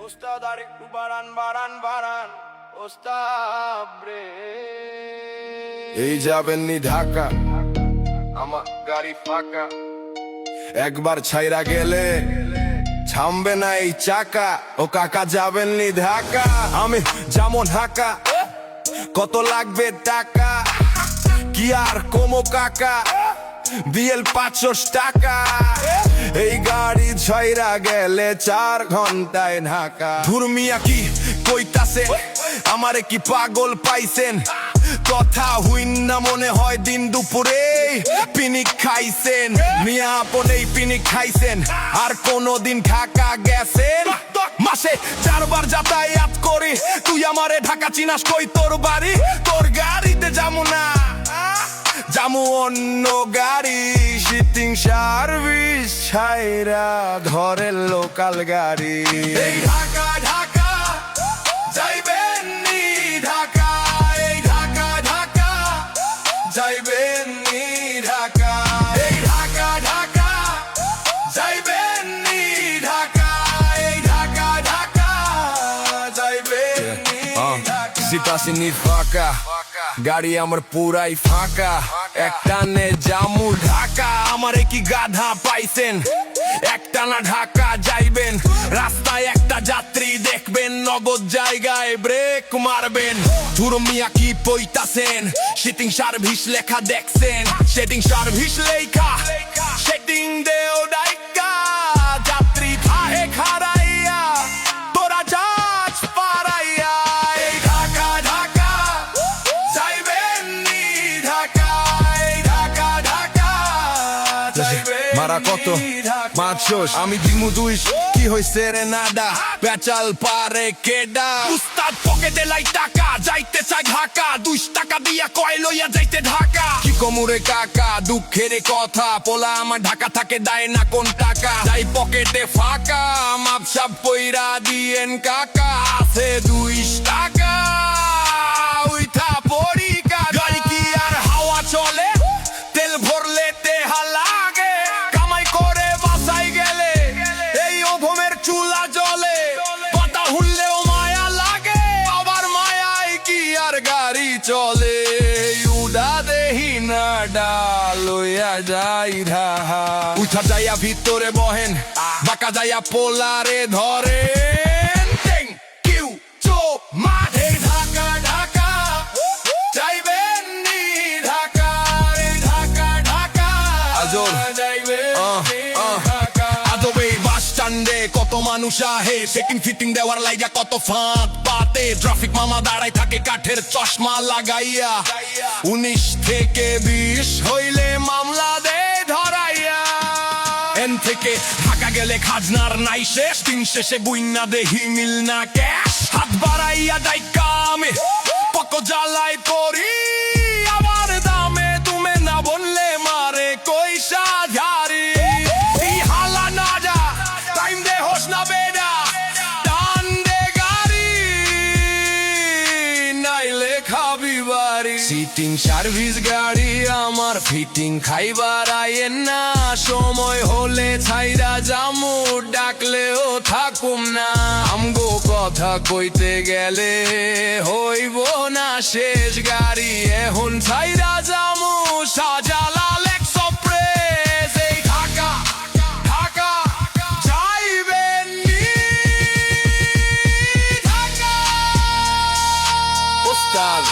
Ustad আরেকটু বাড়ান বাড়ান বাড়ান ওস্তাদ রে। এই যাবেননি ঢাকা, আমার গাড়ি ফাঁকা, একবার ছাইরা গেলে থামবে না এই চাকা। ও কাকা যাবেননি ঢাকা, আমি যেমন ঢাকা, কত লাগবে টাকা? কি আর কমো কাকা, বিএল 500 টাকা। এই গাড়ি ছাইরা গেলে 4 ঘন্টায় ঢাকা। ধুরমিয়া কি কইতাছে, আমারে কি পাগল পাইছেন? কথা হুইন না মনে হয় দিন দুপুরে পিনিক খাইছেন। মিয়া আপনেই পিনিক খাইছেন, আর কোনদিন ঢাকা গেছেন? মাসে 4 বার যাতায়াত করি, তুই আমারে ঢাকা চিনাস কই তোর বাড়ি? তোর গাড়িতে যামু না, যামু অন্য গাড়ি। শিটিং সার্ভিস ছাইরা ধরেন লোকাল গাড়ি। এই ঢাকা ঢাকা যাইবেন নি ঢাকা, এই ঢাকা ঢাকা যাইবেন নি ঢাকা, এই ঢাকা ঢাকা যাইবেন নি ঢাকা, এই ঢাকা ঢাকা যাইবেন নি ঢাকা। সিটাসিনি ফাঁকা, গাড়ি আমার পুরাই ফাঁকা, একটানে জামু ঢাকা। আমারে কি গাধা পাইছেন? একটানা ঢাকা যাইবেন, রাস্তায় একটা যাত্রী দেখবেন, নগদ জায়গায় ব্রেক মারবেন। ধুরমিয়া কি পইতাছেন? শিটিং সার্ভিস লেখা দেখছেন? শিটিং সার্ভিস লেখা, শিটিং দেও ডাইকা, যাত্রী থাহে খারাইয়া, তোরা যাচ পারাইয়া। এই ঢাকা ঢাকা যাইবেন নি ঢাকা, এই ঢাকা ঢাকা যাইবেন মারা কত মাছস আমি দিমু দুইশ। কি হইছে রে নাডা, বেচাল পারে কেডা? উস্তাদ পকেটে লাই টাকা, যাইতে চাই ঢাকা, 2 টাকা দিয়া কয় লইয়া যাইতে ঢাকা। কি কমুরে কাকা, দুঃখের কথা, পোলা আমার ঢাকা থাকে দেয় না কোন টাকা। যাই পকেটে ফাঁকা, মাপসাপ পইরা দিয়েন কাকা, আছে 2 টাকা উইঠা পড়ি কা। গাড়ি কি আর হাওয়া চলে? তেল ভরলে তেহা লাগে, কামাই করে বাসাই গেলে এই ওভমের চুলা জ্বলে। কথা হুললেও মায়া লাগে, আবার মায়ায় কি আর গাড়ি চলে। উডা দেহি না ডালইয়া যাই ঢাহা, উঠা যাইয়া ভিতরে বহেন, বাঁকা যাইয়া পোলারে ধরেন। টেং কিউ চো মাঠে ঢাকা ঢাকা যাইবেন নি ঢাকা, এই ঢাকা ঢাকা যাইবেন ঢাকা। আদবে বাস স্ট্যান্ডে কত মানুষ আহে, চেকিং ফিটিং দেওয়ার লাইগা কত ফাঁক পাতে। ট্রাফিক মামা দাঁড়াই থাকে কাঠের চশমা লাগাইয়া, 19 থেকে 20 হইলে মামলা দে ধরাইয়া। এন থেকে ঢাকা গেলে খাজনার নাই শেষ, দিন শেষে বুইন্না দেহি মিল না ক্যাশ। হাত বাড়াইয়া ডাইকা আমি পক জ্বালাই পড়ি, আবার দামে তুমি না বললে মারে কইসা ঝাড়ি। এই হালা না যা টাইম দে হোস না বেডা, টান দে গাড়ি নাইলে খাবি বাড়ি। সিটিং সার্ভিস গাড়ি আমার, ফিটিং খাইবার আইয়েন না, সময় হলে ছাইরা জামু, ডাকলেও থাকুম না। আমগো কথা কইতে গেলে হইব না শেষ, গাড়ি এখন ছাইরা জামু শাহজালাল এক্সপ্রেস। এই ঢাকা ঢাকা যাইবেন নি ঢাকা। ওস্তাদ